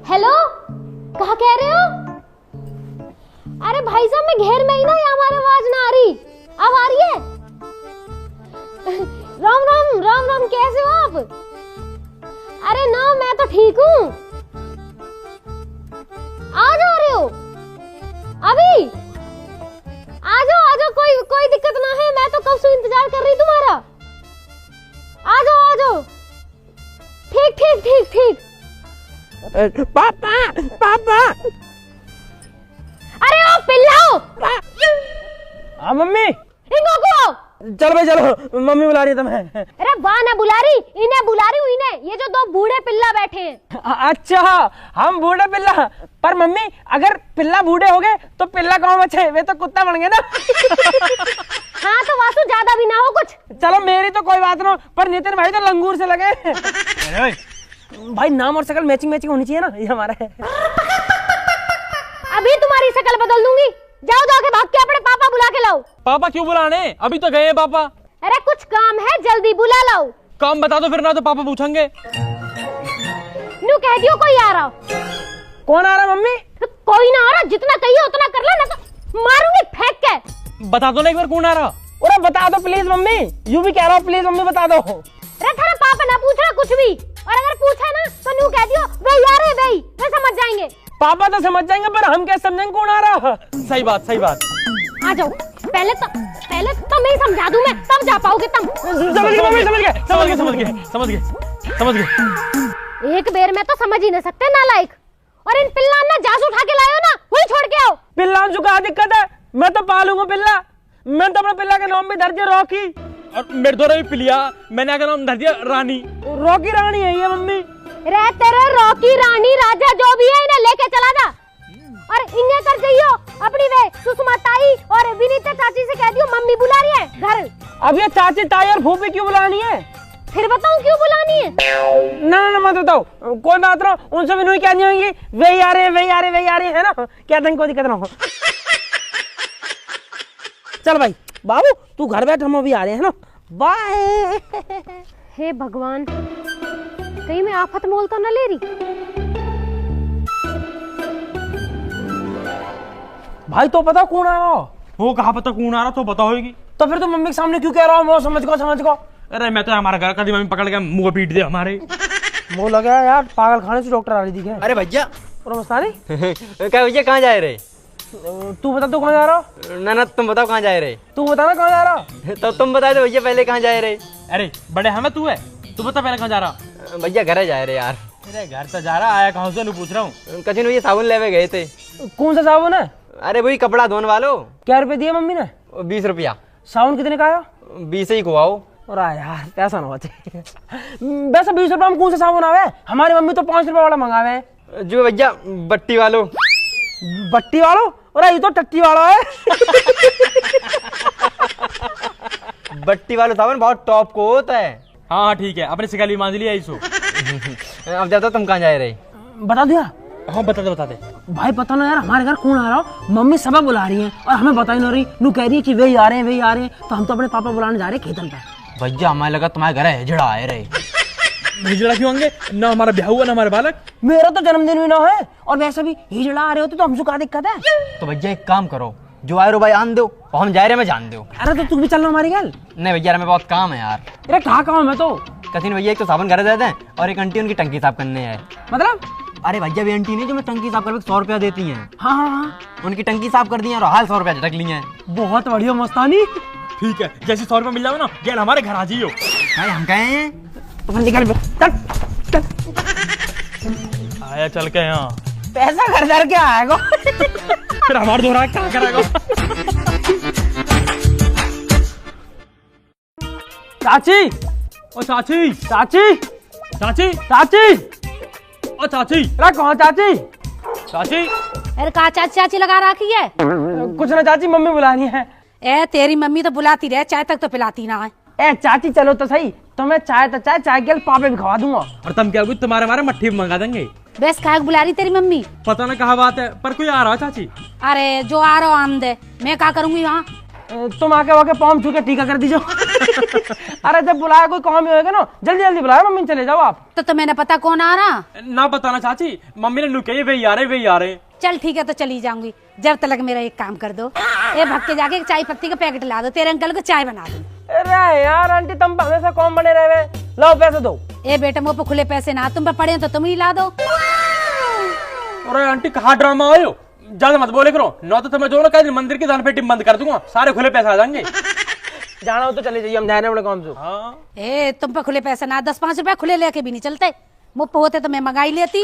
Hello, कहा कह रहे हो? अरे भाई साहब मैं घेर में ही ना, या हमारी आवाज ना आ रही? अब आ रही है? राम राम राम राम, कैसे हो आप? अरे ना, मैं तो ठीक हूँ। आ जा रहे हो अभी? आ जाओ, कोई दिक्कत ना है, मैं तो कब से इंतजार कर रही तुम्हारा। आ जाओ। ठीक। पापा अरे ओ पिल्लाओ। हाँ मम्मी, इनको को चलो भाई चलो, मम्मी बुला रही है तुम्हें। अरे वाह ना बुला रही, इन्हें बुला रही हूँ, इन्हें। ये जो दो बूढ़े पिल्ला बैठे हैं। अच्छा, हम बूढ़े पिल्ला। पर मम्मी, अगर पिल्ला बूढ़े हो गए तो पिल्ला कौन बचे? वे तो कुत्ता बन गए ना। हाँ तो वासु ज्यादा भी ना हो कुछ। चलो मेरी तो कोई बात ना, पर नितिन भाई तो लंगूर से लगे। भाई नाम और शक्ल मैचिंग होनी चाहिए ना, ये हमारा है। अभी तुम्हारी शक्ल बदल दूंगी। जाके भाग के अपने पापा बुला के लाओ। पापा क्यों बुलाने? अभी तो गए पापा। अरे कुछ काम है, जल्दी बुला लाओ। काम बता दो फिर, ना तो पापा पूछेंगे। नू कह दियो कोई आ रहा। कौन आ रहा मम्मी? कोई ना आ रहा, जितना कहिए उतना कर लो, ना तो मारूंगी फेंक के। बता दो ना एक बार कौन आ रहा। अरे बता दो प्लीज मम्मी, यूं भी कह रहा हूँ, प्लीज मम्मी बता दो। अरे थारा पापा ना पूछ रहा कुछ भी, और अगर पूछा ना तो नू कह दियो वे यार है भाई, वे समझ जाएंगे। पापा तो समझ जाएंगे, पर हम कैसे समझेंगे कौन आ रहा? सही बात। आ जाओ, पहले तो मैं समझा दूं, मैं तब जा पाओगे तुम। समझ गए मम्मी, समझ गए। एक बेर में तो समझ ही नहीं सकते नालायक। और इन पिल्ला ना जास उठा के लायो ना, वही छोड़ के आओ। पिल्ला जो कहा दिक्कत है, मैं तो पालूंगा पिल्ला। मैं तो अपने पिल्ला के नाम भी धर दिया रॉकी। और मेरे द्वारा भी पिलिया, मैंने क्या नाम धर दिया? रानी। रॉकी रानी है ये मम्मी। रे तेरे रॉकी रानी राजा जो भी है, इन्हें लेके चला जा। और इन्हें कर जाइयो अपनी वे सुषमा ताई और विनीता चाची से कह दियो मम्मी बुला रही है घर। अब ये चाची ताई और फूफी क्यों बुलानी है? फिर बताऊं क्यों बुलानी है? ना मत बताओ, कोई बात ना, उनसे भी नहीं कहनी होगी। वे आ रहे है ना, क्या कोई दिक्कत ना हो। चल भाई बाबू, तू घर बैठ, हम अभी आ रहे हैं ना। बाय। हे भगवान, कहीं मैं आफत मोल तो न ले रही। भाई तो पता कौन आ रहा? वो कहा पता कौन आ रहा, तो पता होगी। तो फिर तुम मम्मी के सामने क्यों कह रहा हो? समझ को। अरे मैं तो हमारा घर कभी मम्मी पकड़ के मुंह पीट दे हमारे। मुंह लगा यार, पागल खाने से डॉक्टर आ रही थी क्या? अरे भैया क्या भैया कहाँ जा रहे? तू बता, तू कहाँ जा रहा? ना तुम बताओ कहाँ जा रहे? तू बता ना कहाँ जा रहा? तो तुम बता दो भैया पहले कहाँ जा रहे? अरे बड़े हमें तू है, तू बता पहले कहाँ जा रहा? भैया घर जा रहे यार। अरे घर तो जा रहा, आया कहाँ से नहीं पूछ रहा हूँ। कचिन भैया साबुन लेवे गए थे। कौन सा साबुन है? अरे वही कपड़ा धोने वालो। क्या रुपए दिए मम्मी ने? 20 रुपया। साबुन कितने का आया? 20 ही खुआओ। और यार पैसा ना बचे। वैसे 20 रुपए में कौन सा साबुन आवे? हमारी मम्मी तो 5 रुपए वाला मंगावे। जो भैया बट्टी वालो। बट्टी वालों? अरे ये तो टट्टी वाला है। बट्टी वाला साबुन बहुत टॉप को होता है। हाँ ठीक है, अपने शिकाली मान लिया इसो। अब जाता तुम कहाँ जा रहे? बता दिया? हाँ बता दे। भाई पता ना यार, हमारे घर कौन आ रहा हो? मम्मी सब बुला रही है और हमें बता ही नहीं रही। नू कह रही है कि वे आ रहे हैं, तो हम तो अपने पापा बुलाने जा रहे हैं खेतन पे। भैया हमें लगा तुम्हारे घर हिजड़ा आए रहे। हिजड़ा क्यों होंगे? ना हमारा ब्याह हुआ ना हमारे बालक। मेरा तो जन्मदिन भी ना है, और वैसे भी हिजड़ा आ रहे होते तो हमसे क्या दिक्कत है? तो भैया एक काम करो, जो आए रो भाई आन दो और हम जा रहे हैं, मैं जान दो। अरे तो तू भी चलना हमारी गल? नहीं भैया हमें बहुत काम है यार। अरे कहाँ काम है तो? कथिन भैया एक तो साबुन घर दे दें और एक आंटी उनकी टंकी साफ करने है। मतलब? अरे भैया भी आंटी नहीं जो मैं टंकी साफ करके 100 रुपया देती हैं। हाँ, उनकी टंकी साफ कर दी है और हाल 100 रुपया झटक लिए हैं। बहुत बढ़िया मस्तानी। ठीक है, जैसे 100 रुपया मिल जाओ ना, गेल हमारे घर आ जाइयो। भाई हम कहे हैं तो फिर निकल आया चल के यहाँ पैसा घर के आएगा। फिर हमारे दोहरा क्या करेगा? चाची, ओ चाची, चाची, चाची, चाची, ओ चाची, अरे कहाँ चाची? चाची। अरे कहा चाची लगा रखी है? कुछ ना चाची, मम्मी बुलानी है। ए तेरी मम्मी तो बुलाती रहे, चाय तक तो पिलाती ना है। ए चाची चलो तो सही, तो मैं चाय के पापे भी खवा दूंगा। और तुम क्या तुम्हारे हमारे मट्ठी मंगा देंगे। बस काहे बुला रही तेरी मम्मी? पता ना कहा बात है, पर कोई आ रहा है चाची। अरे जो आ रहा आन दे, मैं क्या करूंगी वहाँ? तुम आके वाके पाँव छू के टीका कर दीजिए। अरे जब बुलाया कोई काम ही होगा ना, जल्दी जल्दी बुलाया मम्मी, चले जाओ आप। तो मैंने पता कौन आ रहा। ना बताना चाची, मम्मी ने नु कही वही आ रहे। चल ठीक है, तो चली जाऊंगी। जब तक मेरा एक काम कर दो, ए भग के जाके एक चाय पत्ती का पैकेट ला दो, तेरे अंकल को चाय बना दो। अरे यार आंटी, तुम पे हमेशा कौन बने रहे, लाओ पैसे दो। ए बेटा, मुँह पे खुले पैसे ना, तुम पे पड़े तो तुम ही ला दो। अरे आंटी कहाँ ड्रामा आयो, ज्यादा मत बोले करो, न तो तुम्हें जो ना कह मंदिर की दान पेटी बंद कर दूंगा, सारे खुले पैसे आ जाएंगे। जाना हो तो चले जाइए, हम जा रहे हैं अपने काम से। हाँ। ए तुम पे खुले पैसे ना, 10-5 रुपए खुले लेके भी नहीं चलते। मुँह पे होते तो मैं मंगाई लेती।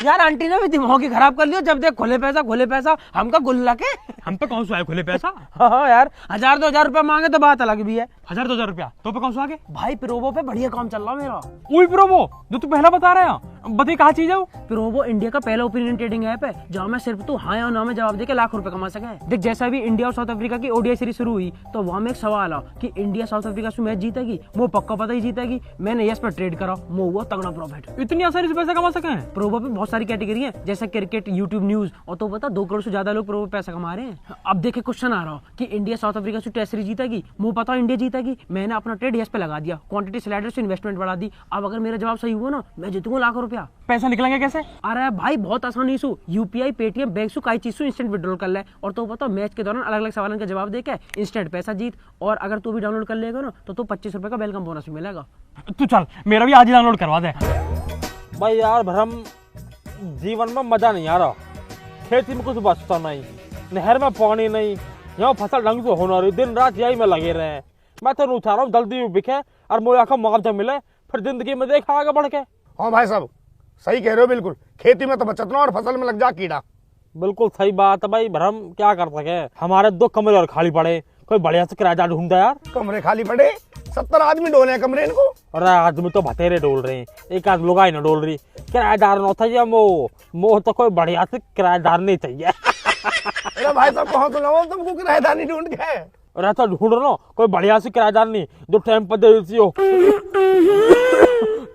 यार आंटी ने भी दिमाग ही खराब कर लिया, जब देख खुले पैसा, हमका गुल्ला के। हम पे कौन सा है खुले पैसा? हाँ यार, 1000-2000 रुपया मांगे तो बात अलग भी है। 1000-2000 रुपया तो पे कौन सा आगे? भाई प्रोबो पे बढ़िया काम चल रहा मेरा। वही प्रोमो जो तू पहला बता रहा है, बताइए कहाँ चीज है वो? प्रोबो इंडिया का पहला ओपिनियन ट्रेडिंग ऐप है, जहाँ में सिर्फ तू हाँ या ना में जवाब देके लाख रुपए कमा सके। देख जैसा भी इंडिया और साउथ अफ्रीका की ओडीआई सीरीज शुरू हुई, तो वहाँ में एक सवाल आ कि इंडिया साउथ अफ्रीका से मैच जीतेगी, वो पक्का पता ही जीतेगी। मैंने यस पर ट्रेड करा, वो हुआ तगड़ा प्रॉफिट। इतनी आसानी से पैसा कमा सके हैं? प्रोबो पे बहुत सारी कैटेगरी है, जैसे क्रिकेट, यूट्यूब, न्यूज, और तो पता 2 करोड़ से ज्यादा लोग प्रोबो पैसा कमा रहे हैं। अब देखे क्वेश्चन आ रहा कि इंडिया साउथ अफ्रीका से टेस्ट सीरीज जीतेगी, मुझे पता इंडिया जीतेगी। मैंने अपना ट्रेड यस पे लगा दिया, क्वांटिटी स्लाइडर से इन्वेस्टमेंट बढ़ा दी। अब अगर मेरा जवाब सही हुआ ना, मैं जीतूंगा लाख रुपया। पैसा निकलेंगे कैसे? अरे भाई बहुत आसानी से यूपीआई, पेटीएम, बैंक से कई चीज से इंस्टेंट विड्रॉल कर ले, और तो पता मैच के दौरान अलग अलग सवालों का जवाब देके इंस्टेंट पैसा जीत। और अगर तू भी डाउनलोड कर लेगा ना, तो 25 रुपए का वेलकम बोनस भी मिलेगा। तू चल मेरा भी आज ही डाउनलोड करवा दे। भाई यार भरम, जीवन में मजा नहीं आ रहा। खेती में कुछ बचता नहीं, नहर में पानी नहीं, यहाँ फसल ढंग से होना रही, दिन रात यही में लगे रहे। मैं तो चाह रहा हूँ जल्दी बिके और मुझे का मुआवजा मिले, फिर जिंदगी में देखा आगे बढ़ के। हाँ भाई साहब, सही कह रहे हो बिल्कुल। खेती में तो बचत ना और फसल में लग जा कीड़ा। बिल्कुल सही बात है भाई भरम, क्या कर सके। हमारे 2 कमरे और खाली पड़े, कोई बढ़िया से किराएदार ढूंढता यार। कमरे खाली पड़े, 70 आदमी डोले हैं कमरे इनको। अरे आदमी तो बतेरे डोल रहे हैं, एक आध लुगाई न डोल रही। किराएदार न चाहिए मो तो कोई बढ़िया से किराएदार नहीं चाहिए। अरे भाई साहब कहाँ तो लाओ तुमको किराएदार नहीं ढूंढ के। अरे तो ढूंढ रहा कोई बढ़िया से किराएदार नहीं, जो टाइम पर दे देती हो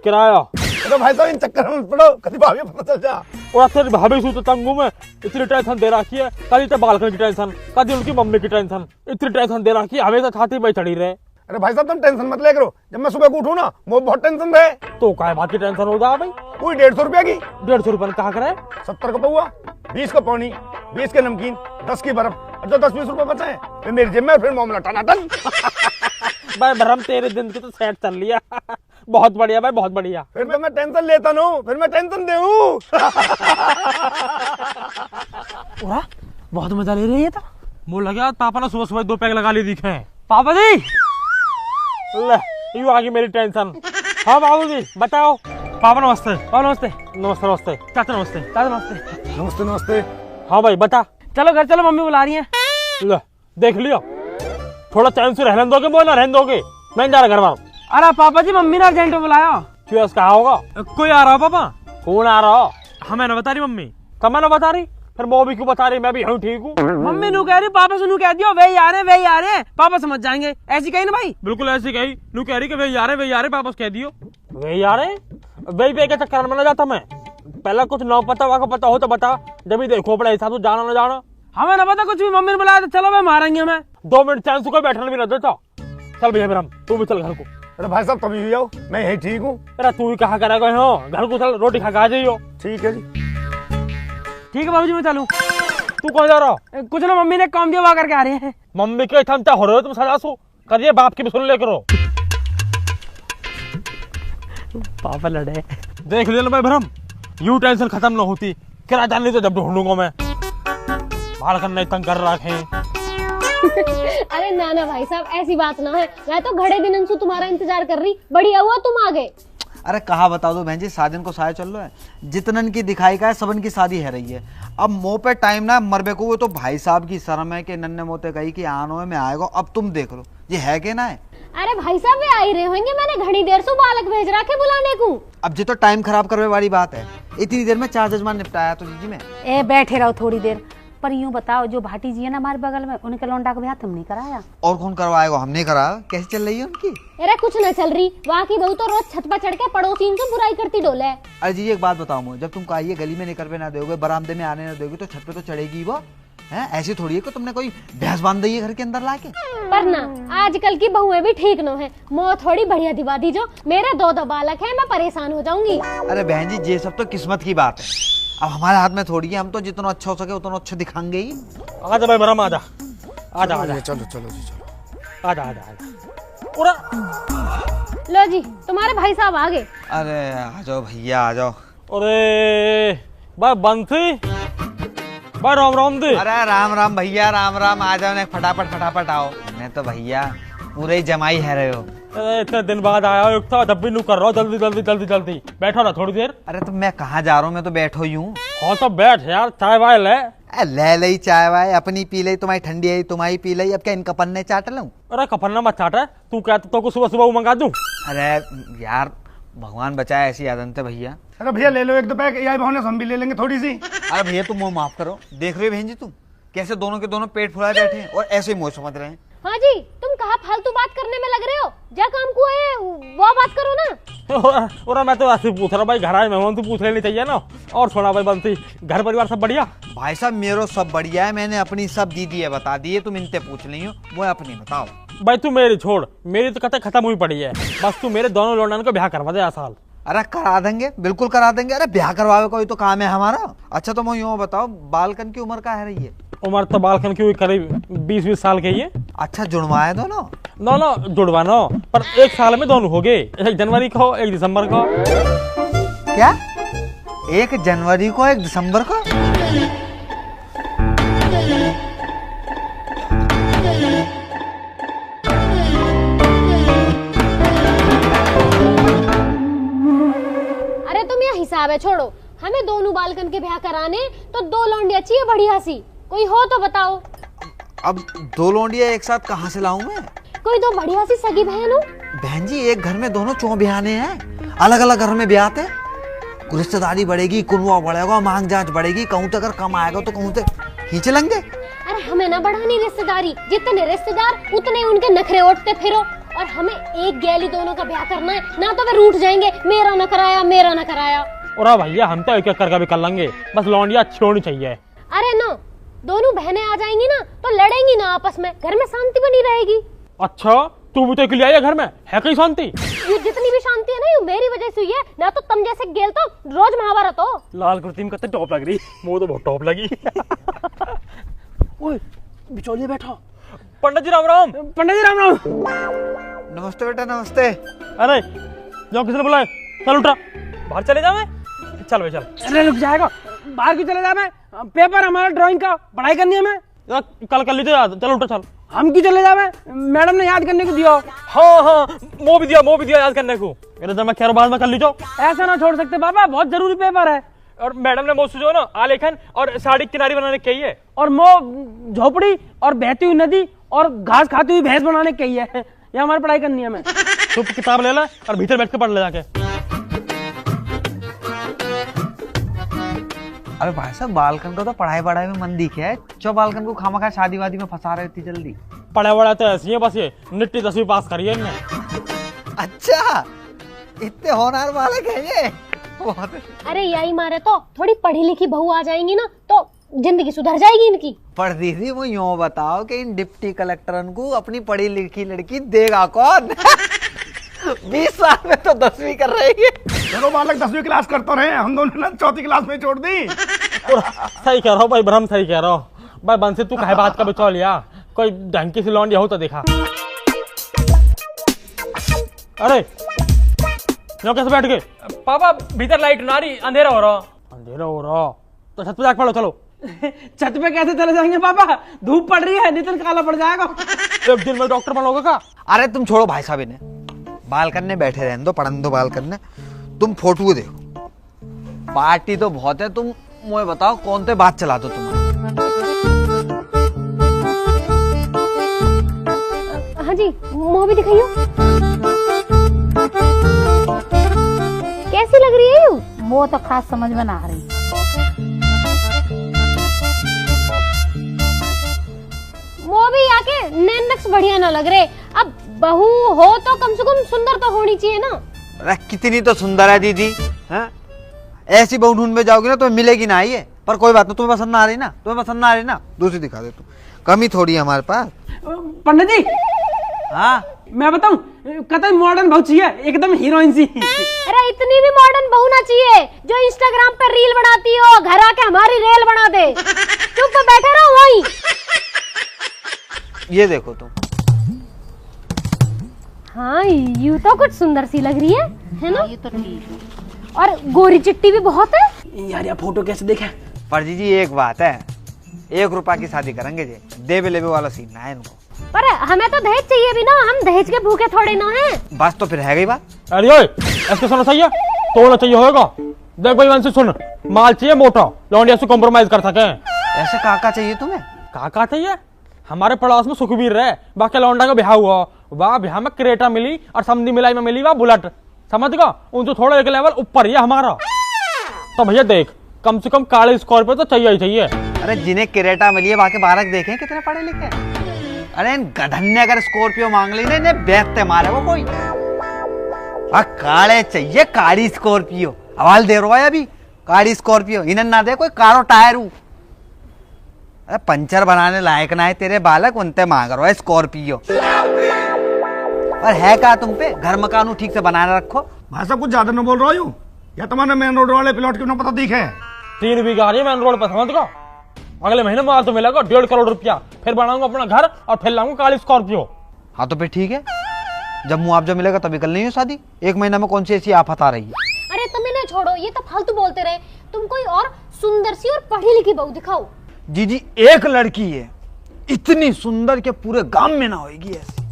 किराया। अरे भाई साहब इन चक्कर में पड़ो, कभी भाभी पता चल जा। और तेरी भाभी सू तो तंगू में इतनी टेंशन दे रखी है, कभी तो बालकनी की टेंशन, कभी उनकी मम्मी की टेंशन, इतनी टेंशन दे रखी है, हमेशा छाती में चढ़ी रहे। अरे भाई साहब तुम टेंशन मत ले करो, जब मैं सुबह को उठूं ना वो बहुत टेंशन रहे। तो काय बात की टेंशन हो जा भाई? कोई 150 रुपया की। 150 रुपये कहा करे? 70 का पौआ, 20 का पानी, 20 के नमकीन, 10 की बर्फ, और जो 10-20 रुपए बचे हैं फिर मेरी जेब में, फिर मामला टनाटन। भाई भरम तेरे दिन की तो सेट चल लिया। बहुत बढ़िया भाई, बहुत बढ़िया। फिर तो मैं टेंशन लेता हूँ, फिर मैं टेंशन देऊँ। बहुत मजा ले रही है। था मुझे लगा पापा ने सुबह सुबह 2 पैक लगा लिए दिखे। पापा जी, ले यू आ गई मेरी टेंशन। हाँ बाबू जी बताओ। पापा नमस्ते। पापा नमस्ते। नमस्ते नमस्ते। चाचा नमस्ते। दादा नमस्ते। नमस्ते नमस्ते। हाँ भाई बता। चलो घर चलो, मम्मी बुला रही है। ले देख लियो, थोड़ा चैन से रहने दोगे, बोल ना रहने दोगे, मैं जा रहा घर बार। अरे पापा जी, मम्मी ने अर्जेंट में बुलाया। क्यों कहा होगा? कोई आ रहा हो पापा? कौन आ रहा? हमें ना बता रही मम्मी। कब ना बता रही? फिर मम्मी क्यों बता रही? मैं भी हूँ ठीक हूँ। मम्मी नू कह रही, पापा से नू कह दियो वही आ रहे हैं, पापा समझ जाएंगे। ऐसी कही ना भाई? बिल्कुल ऐसी कही। नू कह रही कि वही आ रहे पापा से कह दियो। वे यार वही पे के चक्कर में ना जाता मैं। पहले कुछ ना पता वाका पता हो तो बता, जब भी देखो अपने हिसाब से जाना ना जाना। हमें ना पता कुछ भी, मम्मी ने बुलाया तो चलो मैं मारेंगे हमें। 2 मिनट चैन से कोई बैठने भी ना देता। चल भैया मेरा, तू भी चल घर को। अरे भाई साहब कभी भी आओ, मैं यही ठीक हूँ। अरे तू ही कहा करेगा हो, घर को चल, रोटी खा के आ जाइयो। ठीक है जी। ठीक है बाबूजी, मैं चलूं। तू कहाँ जा रहा? कुछ ना, मम्मी ने काम दिया, वहाँ करके आ रहे हैं। मम्मी के थमता हो रहे हो तुम सजा सो करिए, बाप की भी सुन ले करो। पापा लड़े। देख ले भाई भरम, यू टेंशन खत्म न होती, किराएदार नहीं तो जब ढूंढूंगा मैं। बाल करने तंग कर रखे। अरे ना भाई साहब, ऐसी बात ना है, मैं तो घड़े दिन से तुम्हारा इंतजार कर रही। बढ़िया हुआ तुम आ गए। अरे कहा बता दो बहन जी, शादी को साया चल रहा है, जितनन की दिखाई का है सबन की शादी है रही है। अब मोह पे टाइम ना मरबे को, वो तो भाई साहब की शर्म है कि नन्ने मोते कही कि आनो में आएगा। अब तुम देख लो ये है कि ना है। अरे भाई साहब वे आ ही रहे होंगे, मैंने घड़ी देर से बालक भेज रखे बुलाने को। अब जो तो टाइम खराब करने वाली बात है, इतनी देर में 4 जजमान निपटाया तो जी में। ए बैठे रहो थोड़ी देर। पर यूं बताओ, जो भाटी जी है ना हमारे बगल में, उनके लौंडा का ब्याह तुमने कराया? और कौन करवाएगा? हमने कराया। कैसे चल रही है उनकी? अरे कुछ न चल रही, वहाँ की बहू तो रोज छत पर चढ़ के पड़ोसी से बुराई करती डोले। अरे जी एक बात बताओ मुझे, जब तुम कहिए गली में निकल पे ना दोगे, बरामदे में आने ना दोगे, तो छत पे तो चढ़ेगी वो। है? ऐसी थोड़ी है कि तुमने कोई भैंस बांध दी है घर के अंदर लाके। पर ना आजकल की बहुएं भी ठीक न है, मोह थोड़ी बढ़िया दिवा दी जो। मेरे 2 बालक है, मैं परेशान हो जाऊंगी। अरे बहन जी, ये सब तो किस्मत की बात है, अब हमारे हाथ में थोड़ी है। हम तो जितना अच्छा हो सके उतना अच्छा दिखाएंगे ही। आजा भाई भरम, आजा आजा आजा, चलो चलो जी चलो। आजा आजा आजा। पूरा लो जी, तुम्हारे भाई साहब आ गए। अरे आ जाओ भैया, आ जाओ। अरे भाई बंसी, भाई राम राम दे। अरे राम राम भैया, राम राम। आ जाओ ना, फटाफट फटाफट आओ। मैं तो भैया पूरे ही जमाई है रहे हो। अरे इतने दिन बाद आया हो, एक था जब भी नू कर रहा हूँ, जल्दी जल्दी जल्दी जल्दी बैठो ना थोड़ी देर। अरे तो मैं कहाँ जा रहा हूँ, मैं तो बैठो ही हूँ। हाँ तो बैठ यार, चाय वाय ले। ले लई चाय वाय, अपनी पी लई, तुम्हारी ठंडी आई तुम्हारी पी लई, अब क्या इन कपन ने चाट लूं? अरे कपन्ना मत चाट, तू कहता तो को सुबह सुबह मंगा दूं। अरे यार भगवान बचाए, ऐसी आदत है भैया। अरे भैया ले लो 1-2 पैक, यही बहाने से हम भी ले लेंगे थोड़ी सी। अरे भैया तुम मुँह माफ करो, देख रहे हो बहन जी तुम कैसे दोनों के दोनों पेट फुलाए बैठे हैं और ऐसे ही मुँह समझ रहे हैं। हाँ जी, तुम कहाँ फालतू बात करने में लग रहे हो? जा काम को है वो बात करो ना। और मैं तो ऐसे पूछ रहा भाई, घर आए मेहमान तो पूछ लेनी चाहिए ना। और छोड़ा भाई बंसी, घर परिवार सब बढ़िया? भाई साहब मेरो सब बढ़िया है, मैंने अपनी सब दीदी है बता दी है, तुम इनसे पूछ ली हो, वो अपनी बताओ। भाई तू मेरी छोड़, मेरी तो कथा खत्म हुई पड़ी है, बस तू मेरे दोनों लौंडन को ब्याह करवा दे साल। अरे करा देंगे, बिल्कुल करा देंगे। अरे ब्याह करवावे कोई तो काम है हमारा। अच्छा तो मैं यूँ बताओ, बालकन की उम्र क्या है रही है? उम्र तो बालकन की हुई करीब 20-20 साल की है। अच्छा जुड़वाए दोनों? दोनों जुड़वानो, पर 1 साल में दोनों हो गए, 1 जनवरी को 1 दिसंबर को। क्या 1 जनवरी को 1 दिसंबर को? अरे तुम यह हिसाब है छोड़ो, हमें दोनों बालकन के ब्याह कराने तो 2 लौंडिया चाहिए बढ़िया सी, कोई हो तो बताओ। अब 2 लौंडिया एक साथ कहाँ से लाऊं मैं? कोई 2 बढ़िया सी सगी बहन हो। बहन जी एक घर में दोनों चौ ब्याहने हैं, अलग अलग घर में ब्याहते, रिश्तेदारी बढ़ेगी, कुनवा बढ़ेगा, मांग जांच बढ़ेगी, कहूँ तो अगर कम आएगा तो कहूँ तो खींच लेंगे। अरे हमें ना बढ़ानी रिश्तेदारी, जितने रिश्तेदार उतने उनके नखरे उठते फिरो, और हमें एक गैली दोनों का ब्याह करना है, ना तो वे रूठ जाएंगे, मेरा न कराया मेरा न कराया। और भैया हम तो एक करके भी कर लेंगे, बस लौंडिया अच्छी होनी चाहिए। अरे ना, दोनों बहनें आ जाएंगी ना तो लड़ेंगी ना आपस में, घर में शांति बनी रहेगी। अच्छा तू भी तो अकेली आई है घर में, है कहीं शांति? ये जितनी भी शांति है ना ये मेरी वजह से हुई है, ना तो तुम जैसे गेल तो रोज महाभारत हो। लाल कुर्ती में कितनी टॉप लग रही, वो तो बहुत टॉप लगी। ओए बिचौलिया बैठा। पंडित जी राम राम। पंडित जी राम राम। नमस्ते बेटा नमस्ते। अरे जाओ, किसने बुलाए? चल उठा, बाहर चले जाओ। चल भाई चल। अरे रुक जाएगा, बाहर क्यों चले जाए? पेपर हमारा ड्राइंग का, पढ़ाई करनी है हमें। कल कर लीजिए याद, चल उठा चल। हम क्यों चले जाए? मैडम ने याद करने को दिया। हाँ हाँ वो भी दिया याद करने को। मेरे जब मैं कह रहा बाद में कर लीजिए। ऐसा ना छोड़ सकते बाबा, बहुत जरूरी पेपर है। और मैडम ने मुझसे जो ना आलेखन और साड़ी किनारी बनाने की है, और झोपड़ी और बहती हुई नदी और घास खाती हुई भैंस बनाने की है। ये हमारी पढ़ाई करनी है हमें। तो किताब ले ला और भीतर बैठ के पढ़ ले जाके। अरे भाई साहब बालकन को तो पढ़ाई में मन दिखे है, चो बालकन को खामखा शादी वादी में फंसा रहे इतनी जल्दी। पढ़ा वड़ा तो ऐसी है, बस ये निट्टी 10वीं पास करिए इनने। अच्छा इतने होनहार बालक है ये। अरे यही मारे तो थोड़ी पढ़ी लिखी बहू आ जाएंगी ना तो जिंदगी सुधर जाएगी इनकी। पर दीदी वो यूँ बताओ कि इन डिप्टी कलेक्टरन को अपनी पढ़ी लिखी लड़की देगा कौन? 20 साल में तो 10वीं कर रही है। चलो बालक 10वीं क्लास करते रहे, हम दोनों ने 4th क्लास में छोड़ दी। सही कह रहा हूँ भाई ब्रह्म, सही कह रहा हूँ भाई। बंसी तू कहे बात का बचा लिया, कोई ढंग की सी लौंडिया हो तो देखा। अरे क्यों कैसे बैठ गए? पापा भीतर लाइट ना रही, अंधेरा हो रहा तो छत पे जाके पढ़ो। चलो। छत पे कैसे चले जाएंगे पापा, धूप पड़ रही है, नितिन काला पड़ जाएगा। एक दिन में डॉक्टर बनोगे का? अरे तुम छोड़ो भाई साहब, इन्हें बालकन में बैठे रहने दो, पढ़ने दो बालकन में। तुम फोटो देखो, पार्टी तो बहुत है, तुम मुझे बताओ कौन से बात चला दो तुम। हाँ जी मूवी दिखाइयो, कैसी लग रही है यू? वो तो खास समझ में ना आ रही। मूवी आके नैन नक्श बढ़िया ना लग रहे। अब बहू हो तो कम से कम सुंदर तो होनी चाहिए ना। अरे कितनी तो सुंदर है दीदी, हैं? ऐसी बहू ढूंढ में जाओगी ना तो मिलेगी ना ये। पर कोई बात नहीं, तुम्हें पसंद ना आ रही ना, तुम्हें पसंद ना आ रही ना, दूसरी दिखा दे तू, कमी थोड़ी है हमारे पास। पंडित जी हाँ मैं बताऊं, कतई मॉडर्न बहुत चाहिए, एकदम हीरोइन सी। अरे इतनी भी मॉडर्न बहू ना चाहिए जो इंस्टाग्राम पर रील बनाती हो, घर आके हमारी रेल बना दे। चुप बैठे रहो वहीं। ये देखो तुम। हाँ यू तो कुछ सुंदर सी लग रही है ना? ये तो ठीक है। और गोरी चिट्टी भी बहुत है। यार ये फोटो कैसे देखे? पर जी एक बात है, 1 रुपया की शादी करेंगे जी, देवे लेवे वाला सीन ना है इनको। पर हमें तो दहेज चाहिए भी ना, हम दहेज के भूखे थोड़े ना हैं। बस तो फिर है गई बात। अरे ओए, ऐसे सुनना चाहिए, तोड़ना चाहिए होगा। देख भाई वंशी सुन, माल चाहिए मोटा, लौंडिया से कॉम्प्रोमाइज कर सके। ऐसे काका चाहिए तुम्हें? काका चाहिए? हमारे पड़ोस में सुखबीर रहे, बाकी लौंडा का ब्याह हुआ, वाह ब्याह में क्रेटा मिली और समधी मिलाई में मिली वाह बुलेट, समझ गया? उनसे थोड़ा एक लेवल ऊपर ही है हमारा। तो भैया देख, कम से कम काले स्कॉर्पियो तो चाहिए ही चाहिए। अरे जिन्हें क्रेटा मिली है बाकी बालक देखे कितने पढ़े लिखे। अरे इन गधन ने अगर स्कॉर्पियो मांग ली ना, इन्हें बेचते मारे वो कोई। काले चाहिए, काली स्कॉर्पियो। हवाल दे रहा है अभी, काली स्कॉर्पियो। इन्हें ना दे कोई कारो टायर। अरे पंचर बनाने लायक ना है तेरे बालक, उनते मांग रहा है स्कॉर्पियो। और है क्या तुम पे? घर मकान ठीक से बनाने रखो। भाई साहब कुछ ज्यादा न बोल रहा हूँ, या तुम्हारे मेन रोड वाले प्लॉट क्यों ना पता दिखे? 3 बीघा आ रही है मेन रोड पर, समझ गया? अगले महीने माल तो मिलेगा 1.5 करोड़ रुपया, फिर बनाऊंगा अपना घर और फिर लाऊंगा काली स्कॉर्पियो। हाँ तो फिर ठीक है, जब मुआवजा मिलेगा तभी कर लेंगे शादी। 1 महीना में कौन सी ऐसी आफत आ रही है? अरे तुम इन्हें छोड़ो, ये तो फालतू बोलते रहे। तुम कोई और सुंदर सी और पढ़ी लिखी बहू दिखाओ। जी एक लड़की है इतनी सुंदर के पूरे गांव में ना होगी ऐसी,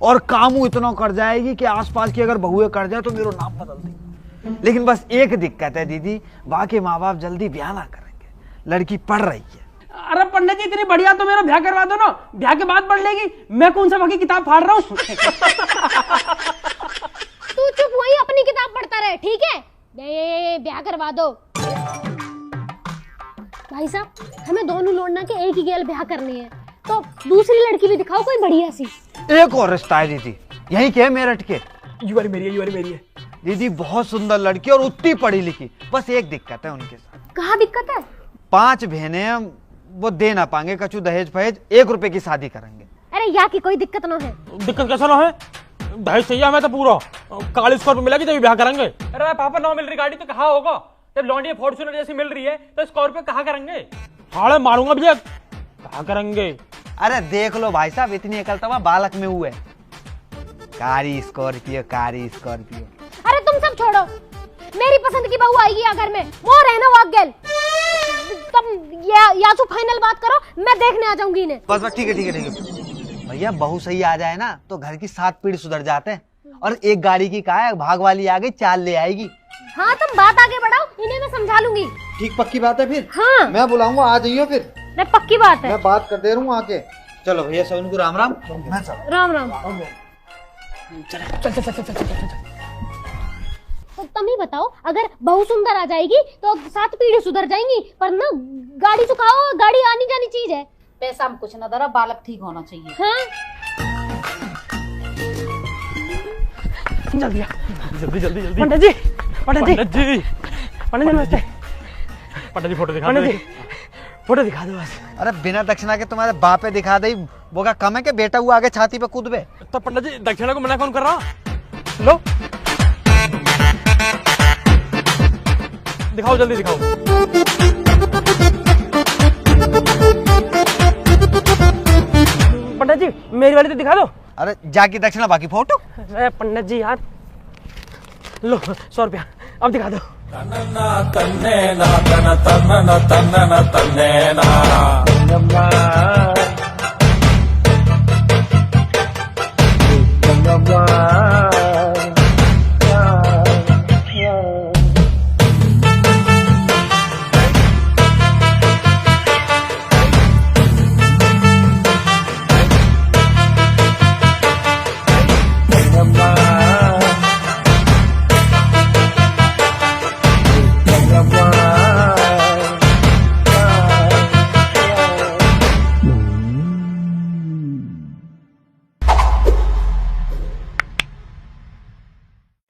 और कामू इतना कर जाएगी कि आसपास की अगर बहुएं कर जाए तो मेरा नाम बदल देगी। लेकिन बस एक दिक्कत है दीदी, बाकी माँ बाप जल्दी ब्याह ना करेंगे, लड़की पढ़ रही है। अरे पंडित जी इतनी बढ़िया तो मेरा ब्याह करवा दो ना, ब्याह के बाद पढ़ लेगी। मैं कौन सा बाकी किताब फाड़ रहा हूँ। तू चुप वहीं अपनी किताब पढ़ता रहे, ठीक है? ब्याह करवा दो। भाई साहब हमें दोनों लौंडा के एक ही गेल ब्याह करनी है, तो दूसरी लड़की भी दिखाओ कोई बढ़िया सी। एक और रिश्ता है दीदी, यही के मेरठ के। यू वाली मेरी है, यू वाली मेरी है। दीदी बहुत सुंदर लड़की और उतनी पढ़ी लिखी, बस एक दिक्कत है उनके साथ। कहाँ दिक्कत है? 5 बहनें हैं, वो दे ना पाएंगे कछु दहेज फहेज, 1 रुपए की शादी करेंगे। अरे यहाँ की कोई दिक्कत ना है। दिक्कत कैसा ना है? दहेज चाहिए हमें तो पूरा, काली स्कॉर्पियो मिलेगी तभी ब्याह करेंगे। अरे पापा 9 मिल रही गाड़ी तो कहाँ होगा? जब लॉन्डी फॉर्च्यूनर जैसी मिल रही है तो स्कॉर्पियो कहाँ करेंगे? हाड़े मारूंगा भैया, कहाँ करेंगे? अरे देख लो भाई साहब, इतनी अकलतवा बालक में हुए। कारी स्कॉर्पियो, कारी स्कॉर्पियो। अरे तुम सब छोड़ो, मेरी पसंद की बहू आएगी अगर में वो रहना वाक गेल। तुम या तो फाइनल बात करो, मैं देखने आ जाऊंगी इन्हें। बस ठीक है ठीक है ठीक है भैया, बहू सही आ जाए ना तो घर की 7 पीढ़ी सुधर जाते हैं। और एक गाड़ी की का है, भाग वाली आ गई, 4 ले आएगी। हाँ तुम बात आगे बढ़ाओ, इन्हें मैं समझा लूंगी। ठीक पक्की बात है फिर? हाँ मैं बुलाऊंगा, आ जाइयो फिर। नहीं पक्की बात है। मैं बात कर दे रहा हूँ आके। चलो भैया सब उनको राम राम। मैं चल। राम राम। तो तुम ही बताओ, अगर बहू सुंदर आ जाएगी तो 7 पीढ़ी सुधर जाएंगी, पर ना गाड़ी चुकाओ, गाड़ी आनी जानी चीज है। पैसा में कुछ ना दरा, बालक ठीक होना चाहिए। हाँ जल्दी जल्दी जल्दी जल्दी। पंडित जी, पंडित जी, पंडित जी, पंडित जी नमस्ते। पंडित जी फोटो दिखा पंडित दो। जी फोटो दिखा दो बस। अरे बिना दक्षिणा के तुम्हारे बापे दिखा दे, वो क्या कम है कि बेटा हुआ आगे छाती पे कूदबे? तो पंडित जी दक्षिणा को मना कौन कर रहा? लो दिखाओ, जल्दी दिखाओ। पंडित जी मेरी वाली तो दिखा दो। अरे जाके दक्षिणा बाकी फोटो। अरे पंडित जी यार, लो 100 रुपया, अब दिखा दो।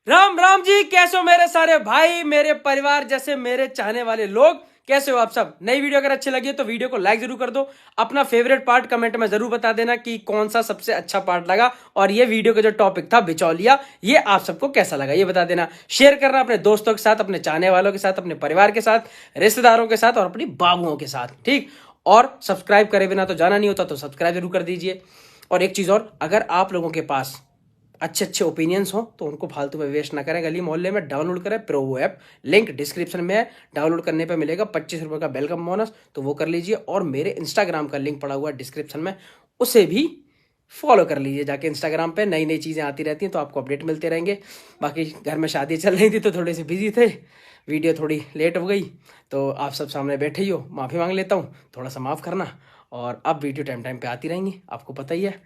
राम राम जी, कैसे हो मेरे सारे भाई, मेरे परिवार जैसे मेरे चाहने वाले लोग? कैसे हो आप सब? नई वीडियो अगर अच्छी लगी है तो वीडियो को लाइक जरूर कर दो। अपना फेवरेट पार्ट कमेंट में जरूर बता देना कि कौन सा सबसे अच्छा पार्ट लगा, और ये वीडियो का जो टॉपिक था बिचौलिया, ये आप सबको कैसा लगा ये बता देना। शेयर करना अपने दोस्तों के साथ, अपने चाहने वालों के साथ, अपने परिवार के साथ, रिश्तेदारों के साथ और अपनी बाबुओं के साथ, ठीक। और सब्सक्राइब करे बिना तो जाना नहीं होता, तो सब्सक्राइब जरूर कर दीजिए। और एक चीज और, अगर आप लोगों के पास अच्छे अच्छे ओपिनियंस हो तो उनको फालतू में वेस्ट ना करें, गली मोहल्ले में डाउनलोड करें प्रोवो ऐप, लिंक डिस्क्रिप्शन में है। डाउनलोड करने पे मिलेगा 25 रुपए का वेलकम बोनस, तो वो कर लीजिए। और मेरे इंस्टाग्राम का लिंक पड़ा हुआ है डिस्क्रिप्शन में, उसे भी फॉलो कर लीजिए जाके। इंस्टाग्राम पे नई नई चीज़ें आती रहती हैं तो आपको अपडेट मिलते रहेंगे। बाकी घर में शादी चल रही थी तो थोड़े से बिजी थे, वीडियो थोड़ी लेट हो गई, तो आप सब सामने बैठे ही हो, माफ़ी मांग लेता हूँ, थोड़ा सा माफ़ करना। और अब वीडियो टाइम टाइम पे आती रहेंगी, आपको पता ही है।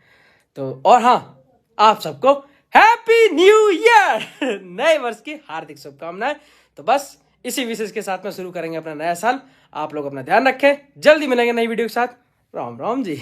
तो और हाँ, आप सबको हैप्पी न्यू ईयर, नए वर्ष की हार्दिक शुभकामनाएं। तो बस इसी विशेष के साथ में शुरू करेंगे अपना नया साल। आप लोग अपना ध्यान रखें, जल्दी मिलेंगे नई वीडियो के साथ। राम राम जी।